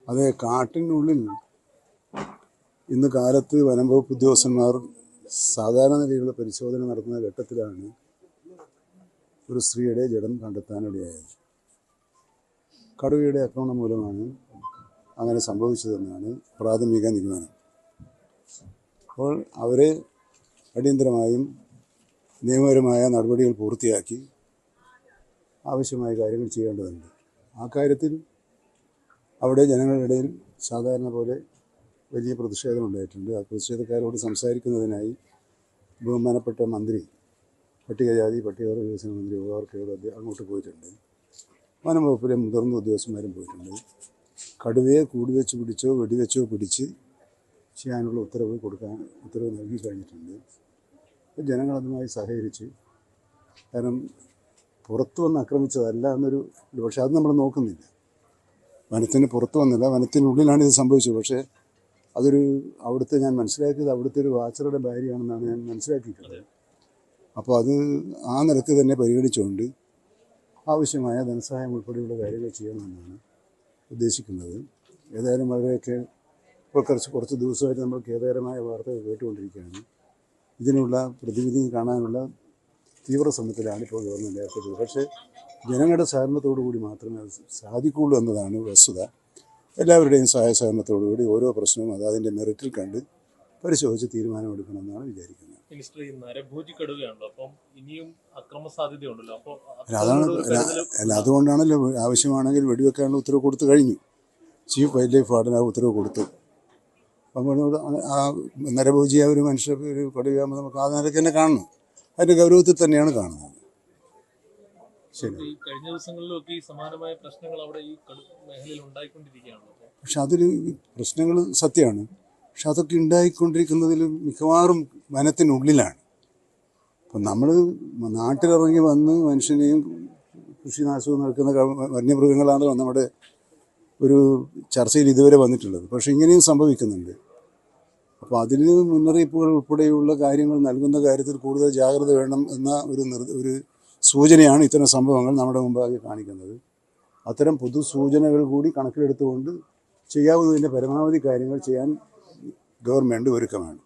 അതെ, കാട്ടിനുള്ളിൽ ഇന്ന് കാലത്ത് വനംവകുപ്പ് ഉദ്യോഗസ്ഥന്മാർ സാധാരണ നിലയിലുള്ള പരിശോധന നടത്തുന്ന ഘട്ടത്തിലാണ് ഒരു സ്ത്രീയുടെ ജഡം കണ്ടെത്താനിടയായത്. കടുവയുടെ ആക്രമണം മൂലമാണ് അങ്ങനെ സംഭവിച്ചതെന്നാണ് പ്രാഥമിക നിഗമനം. അപ്പോൾ അവരെ അടിയന്തരമായും നിയമപരമായ നടപടികൾ പൂർത്തിയാക്കി ആവശ്യമായ കാര്യങ്ങൾ ചെയ്യേണ്ടതുണ്ട്. ആ കാര്യത്തിൽ അവിടെ ജനങ്ങളുടെ ഇടയിൽ സാധാരണ പോലെ വലിയ പ്രതിഷേധമുണ്ടായിട്ടുണ്ട്. ആ പ്രതിഷേധക്കാരോട് സംസാരിക്കുന്നതിനായി ബഹുമാനപ്പെട്ട മന്ത്രി, പട്ടികജാതി പട്ടികവർഗ വികസന മന്ത്രി ഓർക്കയോട് അങ്ങോട്ട് പോയിട്ടുണ്ട്. വനം വകുപ്പിലെ മുതിർന്ന ഉദ്യോഗസ്ഥന്മാരും പോയിട്ടുണ്ട്. കടുവയെ കൂടുവെച്ച് പിടിച്ചോ വെടിവെച്ചോ പിടിച്ച് ചെയ്യാനുള്ള ഉത്തരവ് നൽകി കഴിഞ്ഞിട്ടുണ്ട്. ജനങ്ങളതുമായി സഹകരിച്ച്, കാരണം പുറത്തു വന്ന് ആക്രമിച്ചതല്ല എന്നൊരു, പക്ഷെ അത് നമ്മൾ നോക്കുന്നില്ല. വനത്തിന് പുറത്തു വന്നില്ല, വനത്തിനുള്ളിലാണ് ഇത് സംഭവിച്ചത്. പക്ഷേ അവിടുത്തെ ഞാൻ മനസ്സിലാക്കിയത് അവിടുത്തെ ഒരു വാച്ചറുടെ ഭാര്യയാണെന്നാണ് ഞാൻ മനസ്സിലാക്കിയിട്ടുള്ളത്. അപ്പോൾ അത് ആ നിലക്ക് തന്നെ പരിഗണിച്ചുകൊണ്ട് ആവശ്യമായ ധനസഹായം ഉൾപ്പെടെയുള്ള കാര്യങ്ങൾ ചെയ്യണമെന്നാണ് ഉദ്ദേശിക്കുന്നത്. ഏതായാലും വളരെയൊക്കെ ഇപ്പോൾ കുറച്ച് ദിവസമായിട്ട് നമ്മൾ ഖേദകരമായ വാർത്തകൾ കേട്ടുകൊണ്ടിരിക്കുകയാണ്. ഇതിനുള്ള പ്രതിവിധി കാണാനുള്ള തീവ്ര ശ്രമത്തിലാണ് ഇപ്പോൾ ഗവൺമെൻറ് ഏർപ്പെട്ടത്. പക്ഷേ ജനങ്ങളുടെ സഹകരണത്തോടു കൂടി മാത്രമേ അത് സാധിക്കുകയുള്ളൂ എന്നതാണ് വസ്തുത. എല്ലാവരുടെയും സഹായ സഹകരണത്തോടുകൂടി ഓരോ പ്രശ്നവും അതിൻ്റെ മെറിറ്റിൽ കണ്ട് പരിശോധിച്ച് തീരുമാനമെടുക്കണമെന്നാണ് വിചാരിക്കുന്നത്. മിനിസ്റ്റർ, ഈ നരഭോജി കടുവയാണല്ലോ, അപ്പം ഇനിയും അക്രമ സാധ്യതയുണ്ടല്ലോ. അപ്പോൾ അതുകൊണ്ടാണല്ലോ ആവശ്യമാണെങ്കിൽ വെടിവെക്കാനുള്ള ഉത്തരവ് കൊടുത്തു കഴിഞ്ഞു. ചീഫ് വൈൽഡ് ലൈഫ് വാർഡൻ ആ ഉത്തരവ് കൊടുത്തു. അപ്പം ആ നരഭോജിയെ ഒരു ഒരു കടുവയാകുമ്പോൾ നമുക്ക് ആ നിലയ്ക്ക് തന്നെ കാണണം. അതിൻ്റെ ഗൗരവത്തിൽ തന്നെയാണ് കാണുന്നത്. ശരി. കഴിഞ്ഞ ദിവസങ്ങളിലൊക്കെ ഈ സമാനമായ പ്രശ്നങ്ങൾ അവിടെ ഈ മേഖലയിൽ ഉണ്ടായിക്കൊണ്ടിരിക്കുകയാണല്ലോ. പക്ഷെ അതിൽ പ്രശ്നങ്ങൾ സത്യമാണ്. പക്ഷെ അതൊക്കെ ഉണ്ടായിക്കൊണ്ടിരിക്കുന്നതിൽ മിക്കവാറും വനത്തിനുള്ളിലാണ്. അപ്പം നമ്മൾ നാട്ടിലിറങ്ങി വന്ന് മനുഷ്യനെയും കൃഷിനാശവും നടക്കുന്ന വന്യമൃഗങ്ങളാണ് നമ്മുടെ ഒരു ചർച്ചയിൽ ഇതുവരെ വന്നിട്ടുള്ളത്. പക്ഷേ ഇങ്ങനെയും സംഭവിക്കുന്നുണ്ട്. അപ്പോൾ അതിൽ മുന്നറിയിപ്പുകൾ ഉൾപ്പെടെയുള്ള കാര്യങ്ങൾ നൽകുന്ന കാര്യത്തിൽ കൂടുതൽ ജാഗ്രത വേണം എന്ന ഒരു സൂചനയാണ് ഇത്തരം സംഭവങ്ങൾ നമ്മുടെ മുമ്പാകെ കാണിക്കുന്നത്. അത്തരം പൊതു സൂചനകൾ കൂടി കണക്കിലെടുത്തുകൊണ്ട് ചെയ്യാവുന്നതിൻ്റെ പരമാവധി കാര്യങ്ങൾ ചെയ്യാൻ ഗവൺമെൻറ് ഒരുക്കമാണ്.